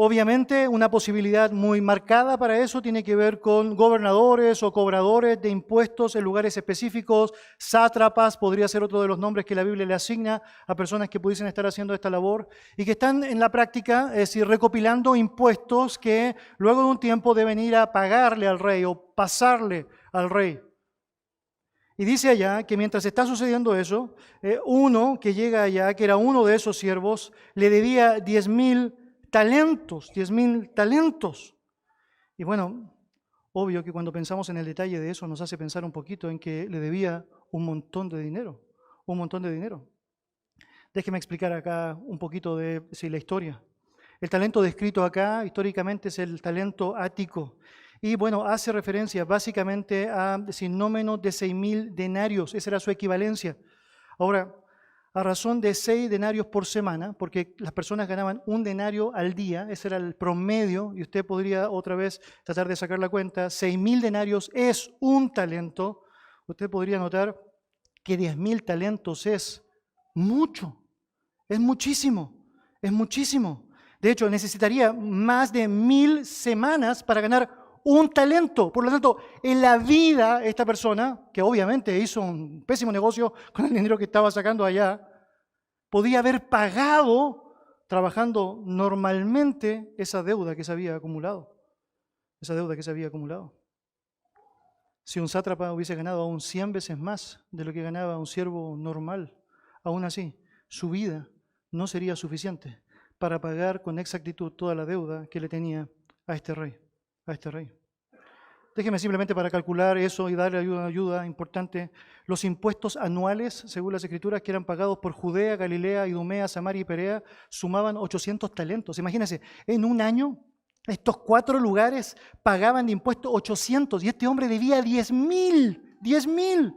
Obviamente, una posibilidad muy marcada para eso tiene que ver con gobernadores o cobradores de impuestos en lugares específicos, sátrapas, podría ser otro de los nombres que la Biblia le asigna a personas que pudiesen estar haciendo esta labor y que están en la práctica, es decir, recopilando impuestos que luego de un tiempo deben ir a pagarle al rey o pasarle al rey. Y dice allá que mientras está sucediendo eso, uno que llega allá, que era uno de esos siervos, le debía 10,000 talentos, 10,000 talentos. Y bueno, obvio que cuando pensamos en el detalle de eso nos hace pensar un poquito en que le debía un montón de dinero, un montón de dinero. Déjeme explicar acá un poquito de la historia. El talento descrito acá históricamente es el talento ático. Y bueno, hace referencia básicamente a no menos de 6,000 denarios. Esa era su equivalencia. Ahora, a razón de 6 denarios por semana, porque las personas ganaban un denario al día, ese era el promedio, y usted podría otra vez tratar de sacar la cuenta, 6,000 denarios es un talento. Usted podría notar que 10,000 talentos es mucho, es muchísimo, es muchísimo. De hecho, necesitaría más de 1,000 semanas para ganar un talento. Por lo tanto, en la vida, esta persona, que obviamente hizo un pésimo negocio con el dinero que estaba sacando allá, podía haber pagado, trabajando normalmente, esa deuda que se había acumulado. Esa deuda que se había acumulado. Si un sátrapa hubiese ganado aún 100 veces más de lo que ganaba un siervo normal, aún así, su vida no sería suficiente para pagar con exactitud toda la deuda que le tenía a este rey. Déjeme simplemente para calcular eso y darle ayuda importante. Los impuestos anuales, según las Escrituras, que eran pagados por Judea, Galilea, Idumea, Samaria y Perea, sumaban 800 talentos. Imagínense, en un año, estos 4 lugares pagaban de impuestos 800 y este hombre debía 10,000. 10,000.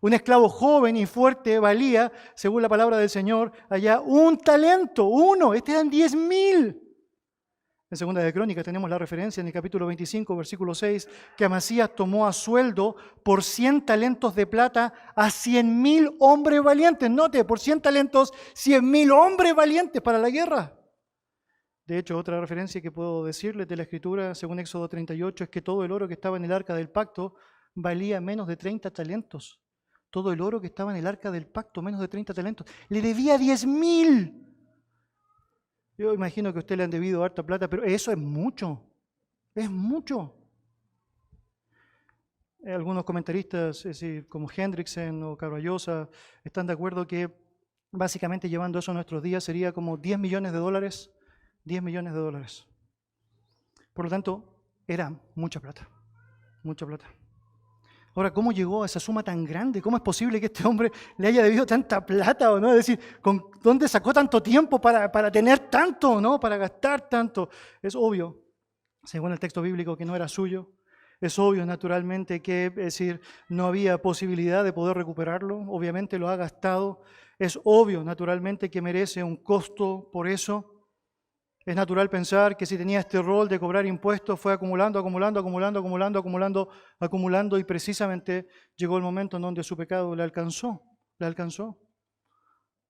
Un esclavo joven y fuerte valía, según la palabra del Señor, allá un talento, uno. Eran 10,000. En Segunda de Crónicas tenemos la referencia en el capítulo 25, versículo 6, que Amasías tomó a sueldo por 100 talentos de plata a 100,000 hombres valientes. Note, por 100 talentos, 100,000 hombres valientes para la guerra. De hecho, otra referencia que puedo decirles de la Escritura, según Éxodo 38, es que todo el oro que estaba en el arca del pacto valía menos de 30 talentos. Todo el oro que estaba en el arca del pacto, menos de 30 talentos. Le debía 10,000. Yo imagino que a usted le han debido harta plata, pero eso es mucho. Es mucho. Algunos comentaristas, como Hendrickson o Carballosa, están de acuerdo que básicamente llevando eso a nuestros días sería como 10 millones de dólares. 10 millones de dólares. Por lo tanto, era mucha plata. Mucha plata. Ahora, ¿cómo llegó a esa suma tan grande? ¿Cómo es posible que este hombre le haya debido tanta plata o no? Es decir, ¿dónde sacó tanto tiempo para tener tanto, no? Para gastar tanto. Es obvio, según el texto bíblico, que no era suyo. Es obvio, naturalmente, que no había posibilidad de poder recuperarlo. Obviamente lo ha gastado. Es obvio, naturalmente, que merece un costo por eso. Es natural pensar que si tenía este rol de cobrar impuestos fue acumulando y precisamente llegó el momento en donde su pecado le alcanzó.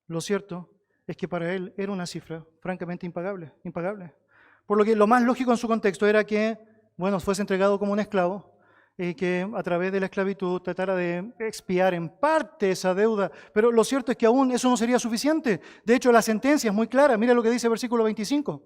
Lo cierto es que para él era una cifra francamente impagable. Por lo que lo más lógico en su contexto era que, fuese entregado como un esclavo y que a través de la esclavitud tratara de expiar en parte esa deuda. Pero lo cierto es que aún eso no sería suficiente. De hecho, la sentencia es muy clara. Mira lo que dice el versículo 25.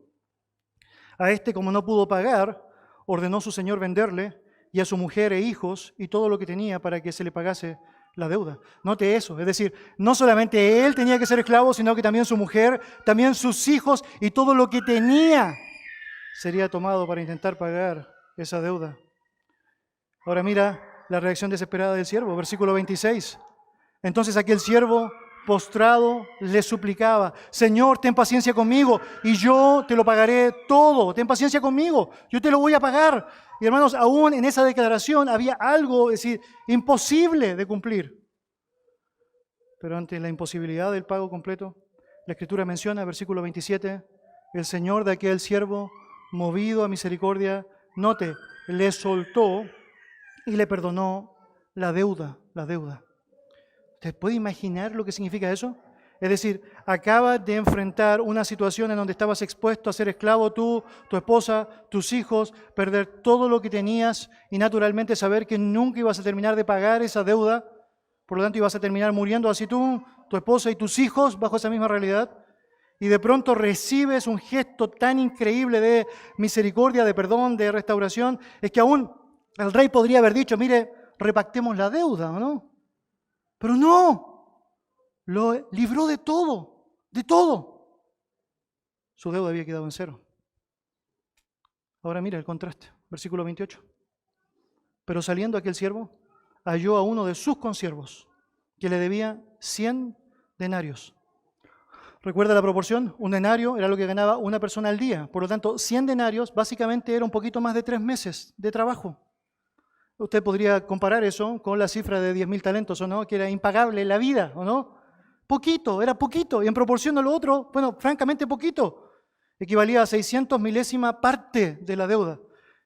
A este, como no pudo pagar, ordenó su señor venderle y a su mujer e hijos y todo lo que tenía para que se le pagase la deuda. Note eso, es decir, no solamente él tenía que ser esclavo, sino que también su mujer, también sus hijos y todo lo que tenía sería tomado para intentar pagar esa deuda. Ahora mira la reacción desesperada del siervo, versículo 26. Entonces aquel siervo postrado le suplicaba: Señor, ten paciencia conmigo y yo te lo pagaré todo. Ten paciencia conmigo, yo te lo voy a pagar. Y hermanos, aún en esa declaración había algo, imposible de cumplir. Pero ante la imposibilidad del pago completo, la Escritura menciona, versículo 27, el Señor de aquel siervo, movido a misericordia, note, le soltó y le perdonó la deuda. ¿Usted puede imaginar lo que significa eso? Es decir, acabas de enfrentar una situación en donde estabas expuesto a ser esclavo tú, tu esposa, tus hijos, perder todo lo que tenías y naturalmente saber que nunca ibas a terminar de pagar esa deuda. Por lo tanto, ibas a terminar muriendo así tú, tu esposa y tus hijos bajo esa misma realidad. Y de pronto recibes un gesto tan increíble de misericordia, de perdón, de restauración, es que aún el rey podría haber dicho: mire, repactemos la deuda, ¿o no? Pero no, lo libró de todo, de todo. Su deuda había quedado en cero. Ahora mira el contraste, versículo 28. Pero saliendo aquel siervo, halló a uno de sus consiervos, que le debía 100 denarios. ¿Recuerda la proporción? Un denario era lo que ganaba una persona al día. Por lo tanto, 100 denarios básicamente era un poquito más de 3 meses de trabajo. Usted podría comparar eso con la cifra de 10.000 talentos, ¿o no? Que era impagable la vida, ¿o no? Poquito, era poquito. Y en proporción a lo otro, bueno, francamente poquito. Equivalía a 600 milésima parte de la deuda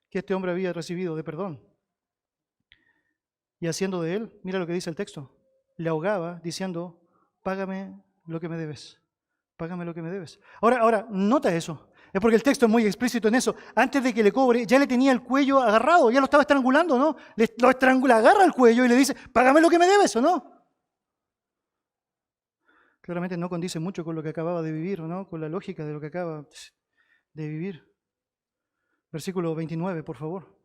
que este hombre había recibido de perdón. Y haciendo de él, mira lo que dice el texto, le ahogaba diciendo, págame lo que me debes, págame lo que me debes. Ahora, nota eso, es porque el texto es muy explícito en eso. Antes de que le cobre, ya le tenía el cuello agarrado, ya lo estaba estrangulando, ¿no? Lo estrangula, agarra el cuello y le dice, págame lo que me debes, ¿o no? Claramente no condice mucho con lo que acababa de vivir, ¿o no? Con la lógica de lo que acaba de vivir. Versículo 29, por favor.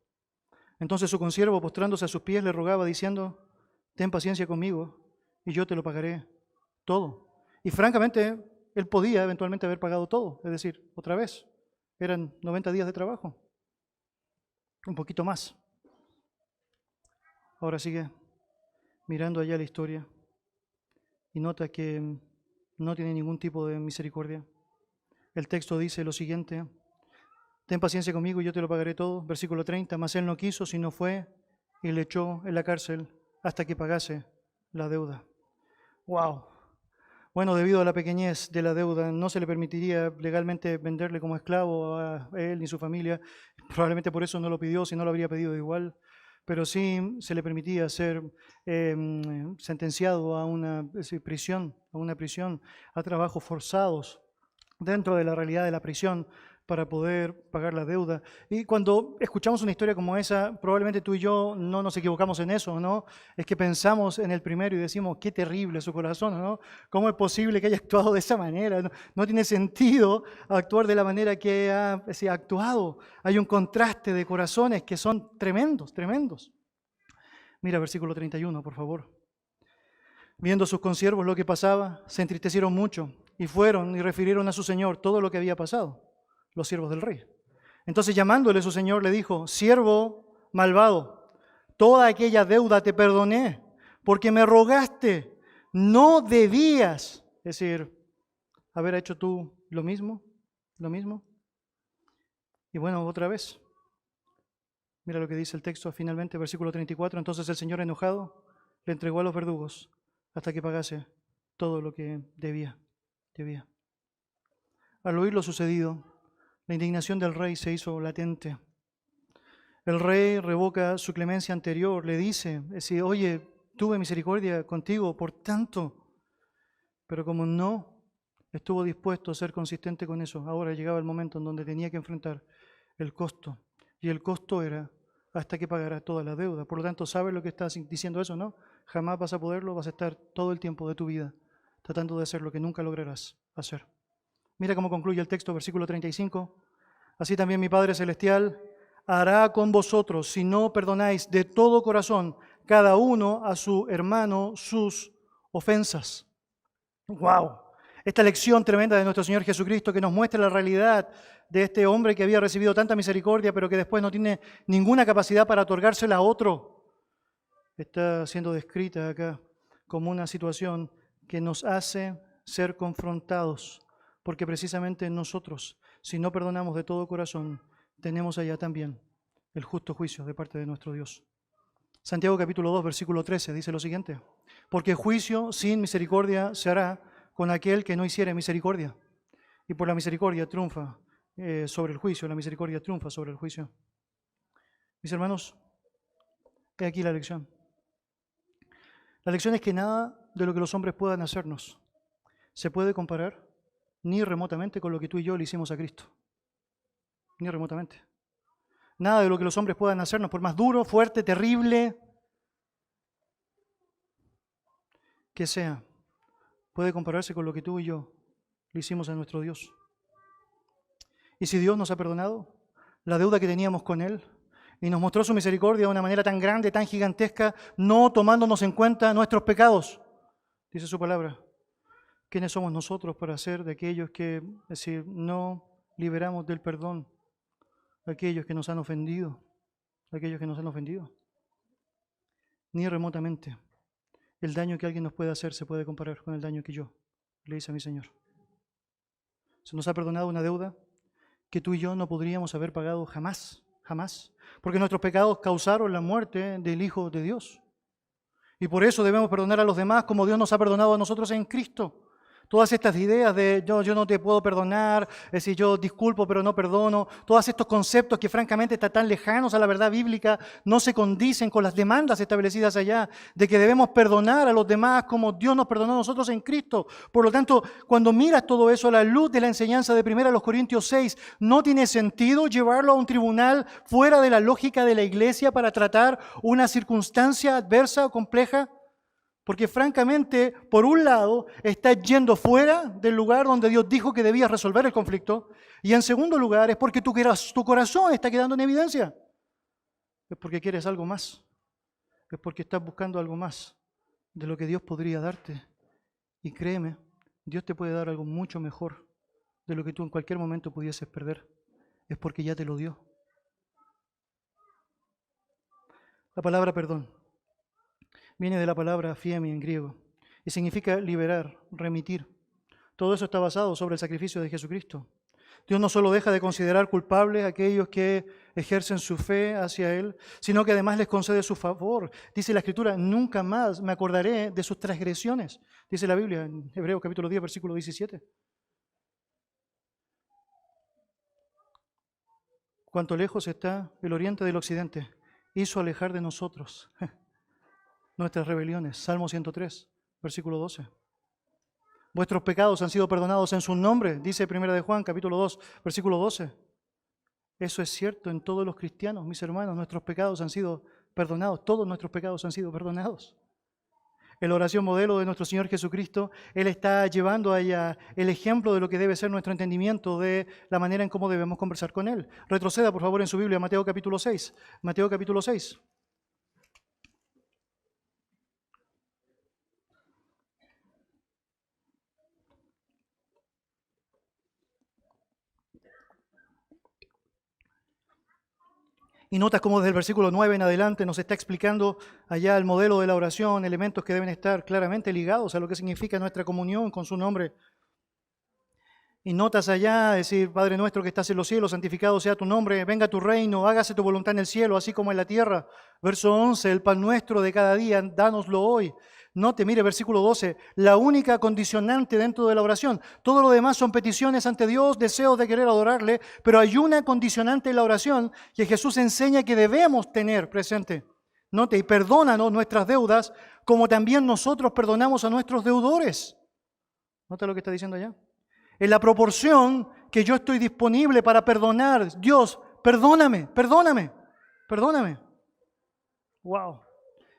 Entonces su consiervo, postrándose a sus pies, le rogaba diciendo, ten paciencia conmigo y yo te lo pagaré todo. Y francamente, él podía eventualmente haber pagado todo, es decir, otra vez, eran 90 días de trabajo, un poquito más. Ahora sigue mirando allá la historia y nota que no tiene ningún tipo de misericordia. El texto dice lo siguiente, ten paciencia conmigo y yo te lo pagaré todo. Versículo 30, mas él no quiso, sino fue y le echó en la cárcel hasta que pagase la deuda. ¡Wow! Bueno, debido a la pequeñez de la deuda, no se le permitiría legalmente venderle como esclavo a él ni su familia. Probablemente por eso no lo pidió, si no lo habría pedido igual. Pero sí se le permitía ser sentenciado a una prisión, a trabajos forzados dentro de la realidad de la prisión para poder pagar la deuda. Y cuando escuchamos una historia como esa, probablemente tú y yo no nos equivocamos en eso, ¿no? Es que pensamos en el primero y decimos, qué terrible su corazón, ¿no? ¿Cómo es posible que haya actuado de esa manera? No tiene sentido actuar de la manera que ha actuado. Hay un contraste de corazones que son tremendos, tremendos. Mira versículo 31, por favor. Viendo sus consiervos lo que pasaba, se entristecieron mucho y fueron y refirieron a su señor todo lo que había pasado, los siervos del rey. Entonces llamándole su señor le dijo, siervo malvado, toda aquella deuda te perdoné porque me rogaste, no debías, es decir, haber hecho tú lo mismo. Y bueno, otra vez, mira lo que dice el texto finalmente, versículo 34, entonces el señor enojado le entregó a los verdugos hasta que pagase todo lo que debía. Al oír lo sucedido, la indignación del rey se hizo latente. El rey revoca su clemencia anterior, le dice, oye, tuve misericordia contigo por tanto, pero como no estuvo dispuesto a ser consistente con eso, ahora llegaba el momento en donde tenía que enfrentar el costo, y el costo era hasta que pagara toda la deuda. Por lo tanto, ¿sabes lo que está diciendo eso, no? Jamás vas a poderlo, vas a estar todo el tiempo de tu vida tratando de hacer lo que nunca lograrás hacer. Mira cómo concluye el texto, versículo 35. Así también mi Padre Celestial hará con vosotros si no perdonáis de todo corazón cada uno a su hermano sus ofensas. ¡Wow! Esta lección tremenda de nuestro Señor Jesucristo que nos muestra la realidad de este hombre que había recibido tanta misericordia pero que después no tiene ninguna capacidad para otorgársela a otro, está siendo descrita acá como una situación que nos hace ser confrontados, porque precisamente nosotros, si no perdonamos de todo corazón, tenemos allá también el justo juicio de parte de nuestro Dios. Santiago capítulo 2, versículo 13 dice lo siguiente, porque juicio sin misericordia se hará con aquel que no hiciere misericordia, y por la misericordia triunfa sobre el juicio, la misericordia triunfa sobre el juicio. Mis hermanos, he aquí la lección. La lección es que nada de lo que los hombres puedan hacernos se puede comparar ni remotamente con lo que tú y yo le hicimos a Cristo. Ni remotamente. Nada de lo que los hombres puedan hacernos, por más duro, fuerte, terrible que sea, puede compararse con lo que tú y yo le hicimos a nuestro Dios. Y si Dios nos ha perdonado, la deuda que teníamos con Él, y nos mostró su misericordia de una manera tan grande, tan gigantesca, no tomándonos en cuenta nuestros pecados, dice su palabra. ¿Quiénes somos nosotros para ser de aquellos que, es decir, no liberamos del perdón a aquellos que nos han ofendido? Aquellos que nos han ofendido. Ni remotamente el daño que alguien nos puede hacer se puede comparar con el daño que yo le hice a mi Señor. Se nos ha perdonado una deuda que tú y yo no podríamos haber pagado jamás, jamás, porque nuestros pecados causaron la muerte del Hijo de Dios. Y por eso debemos perdonar a los demás como Dios nos ha perdonado a nosotros en Cristo. Todas estas ideas de yo no te puedo perdonar, es decir, yo disculpo pero no perdono, todos estos conceptos que francamente están tan lejanos a la verdad bíblica, no se condicen con las demandas establecidas allá, de que debemos perdonar a los demás como Dios nos perdonó a nosotros en Cristo. Por lo tanto, cuando miras todo eso a la luz de la enseñanza de 1 Corintios 6, no tiene sentido llevarlo a un tribunal fuera de la lógica de la iglesia para tratar una circunstancia adversa o compleja. Porque francamente, por un lado, estás yendo fuera del lugar donde Dios dijo que debías resolver el conflicto. Y en segundo lugar, es porque tu corazón está quedando en evidencia. Es porque quieres algo más. Es porque estás buscando algo más de lo que Dios podría darte. Y créeme, Dios te puede dar algo mucho mejor de lo que tú en cualquier momento pudieses perder. Es porque ya te lo dio. La palabra perdón viene de la palabra fiemi en griego y significa liberar, remitir. Todo eso está basado sobre el sacrificio de Jesucristo. Dios no solo deja de considerar culpables a aquellos que ejercen su fe hacia Él, sino que además les concede su favor. Dice la Escritura, nunca más me acordaré de sus transgresiones. Dice la Biblia en Hebreos capítulo 10, versículo 17. Cuánto lejos está el oriente del occidente, hizo alejar de nosotros nuestras rebeliones. Salmo 103, versículo 12. Vuestros pecados han sido perdonados en su nombre, dice 1 de Juan, capítulo 2, versículo 12. Eso es cierto en todos los cristianos, mis hermanos, nuestros pecados han sido perdonados, todos nuestros pecados han sido perdonados. En la oración modelo de nuestro Señor Jesucristo, Él está llevando allá el ejemplo de lo que debe ser nuestro entendimiento, de la manera en cómo debemos conversar con Él. Retroceda, por favor, en su Biblia, Mateo capítulo 6. Mateo capítulo 6. Y notas cómo desde el versículo 9 en adelante nos está explicando allá el modelo de la oración, elementos que deben estar claramente ligados a lo que significa nuestra comunión con su nombre. Y notas allá decir, Padre nuestro que estás en los cielos, santificado sea tu nombre, venga tu reino, hágase tu voluntad en el cielo, así como en la tierra. Verso 11, el pan nuestro de cada día, dánoslo hoy. Note, mire, versículo 12, la única condicionante dentro de la oración. Todo lo demás son peticiones ante Dios, deseos de querer adorarle, pero hay una condicionante en la oración que Jesús enseña que debemos tener presente. Note, y perdónanos nuestras deudas, como también nosotros perdonamos a nuestros deudores. ¿Nota lo que está diciendo allá? En la proporción que yo estoy disponible para perdonar, Dios, perdóname, perdóname, perdóname. Wow.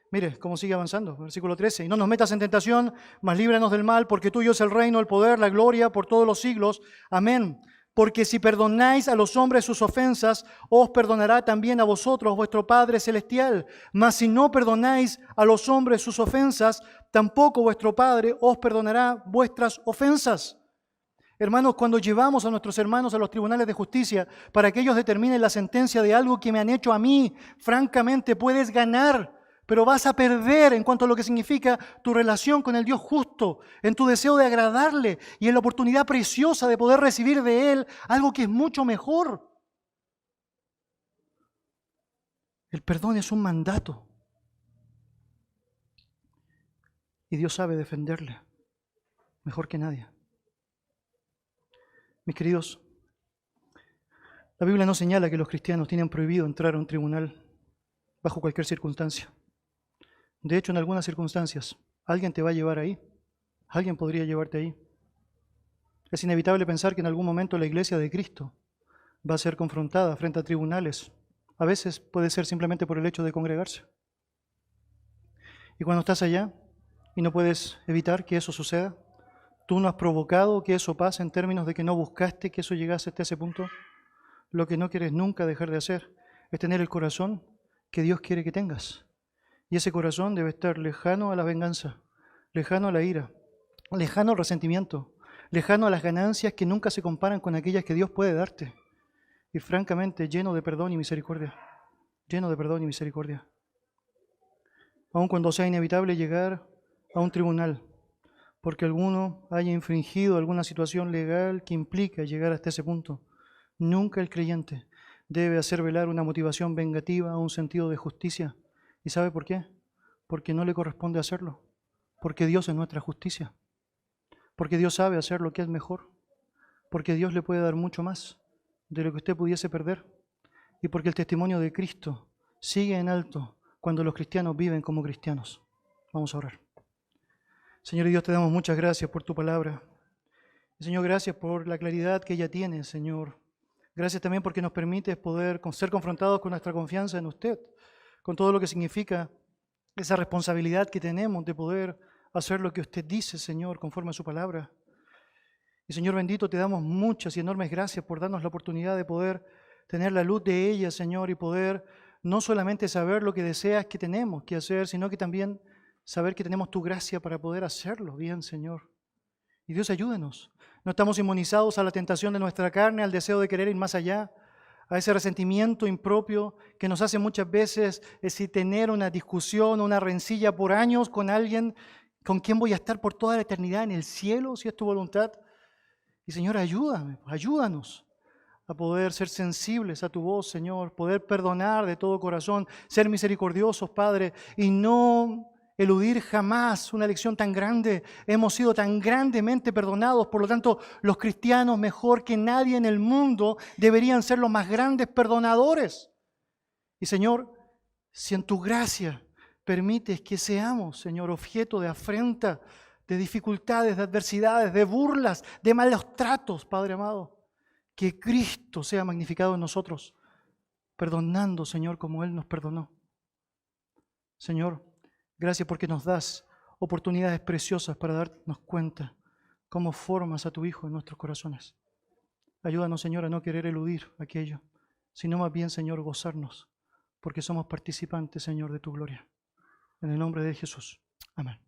Mire cómo sigue avanzando, versículo 13. Y no nos metas en tentación, mas líbranos del mal, porque tuyo es el reino, el poder, la gloria, por todos los siglos. Amén. Porque si perdonáis a los hombres sus ofensas, os perdonará también a vosotros vuestro Padre Celestial. Mas si no perdonáis a los hombres sus ofensas, tampoco vuestro Padre os perdonará vuestras ofensas. Hermanos, cuando llevamos a nuestros hermanos a los tribunales de justicia para que ellos determinen la sentencia de algo que me han hecho a mí, francamente puedes ganar, pero vas a perder en cuanto a lo que significa tu relación con el Dios justo, en tu deseo de agradarle y en la oportunidad preciosa de poder recibir de Él algo que es mucho mejor. El perdón es un mandato y Dios sabe defenderle mejor que nadie. Mis queridos, la Biblia no señala que los cristianos tienen prohibido entrar a un tribunal bajo cualquier circunstancia. De hecho, en algunas circunstancias, alguien te va a llevar ahí. Alguien podría llevarte ahí. Es inevitable pensar que en algún momento la iglesia de Cristo va a ser confrontada frente a tribunales. A veces puede ser simplemente por el hecho de congregarse. Y cuando estás allá y no puedes evitar que eso suceda, tú no has provocado que eso pase en términos de que no buscaste que eso llegase hasta ese punto. Lo que no quieres nunca dejar de hacer es tener el corazón que Dios quiere que tengas. Y ese corazón debe estar lejano a la venganza, lejano a la ira, lejano al resentimiento, lejano a las ganancias que nunca se comparan con aquellas que Dios puede darte. Y francamente lleno de perdón y misericordia, lleno de perdón y misericordia. Aun cuando sea inevitable llegar a un tribunal, porque alguno haya infringido alguna situación legal que implica llegar hasta ese punto, nunca el creyente debe hacer velar una motivación vengativa o un sentido de justicia. ¿Y sabe por qué? Porque no le corresponde hacerlo. Porque Dios es nuestra justicia. Porque Dios sabe hacer lo que es mejor. Porque Dios le puede dar mucho más de lo que usted pudiese perder. Y porque el testimonio de Cristo sigue en alto cuando los cristianos viven como cristianos. Vamos a orar. Señor y Dios, te damos muchas gracias por tu palabra. Señor, gracias por la claridad que ella tiene, Señor. Gracias también porque nos permites poder ser confrontados con nuestra confianza en usted, con todo lo que significa esa responsabilidad que tenemos de poder hacer lo que usted dice, Señor, conforme a su palabra. Y Señor bendito, te damos muchas y enormes gracias por darnos la oportunidad de poder tener la luz de ella, Señor, y poder no solamente saber lo que deseas que tenemos que hacer, sino que también saber que tenemos tu gracia para poder hacerlo bien, Señor. Y Dios, ayúdenos. No estamos inmunizados a la tentación de nuestra carne, al deseo de querer ir más allá, a ese resentimiento impropio que nos hace muchas veces tener una discusión, una rencilla por años con alguien con quien voy a estar por toda la eternidad en el cielo, si es tu voluntad. Y Señor, ayúdame, ayúdanos a poder ser sensibles a tu voz, Señor, poder perdonar de todo corazón, ser misericordiosos, Padre, y no eludir jamás una lección tan grande. Hemos sido tan grandemente perdonados, por lo tanto, los cristianos, mejor que nadie en el mundo, deberían ser los más grandes perdonadores. Y Señor, si en tu gracia permites que seamos, Señor, objeto de afrenta, de dificultades, de adversidades, de burlas, de malos tratos, Padre amado, que Cristo sea magnificado en nosotros, perdonando, Señor, como Él nos perdonó. Señor, gracias porque nos das oportunidades preciosas para darnos cuenta cómo formas a tu Hijo en nuestros corazones. Ayúdanos, Señor, a no querer eludir aquello, sino más bien, Señor, gozarnos, porque somos participantes, Señor, de tu gloria. En el nombre de Jesús. Amén.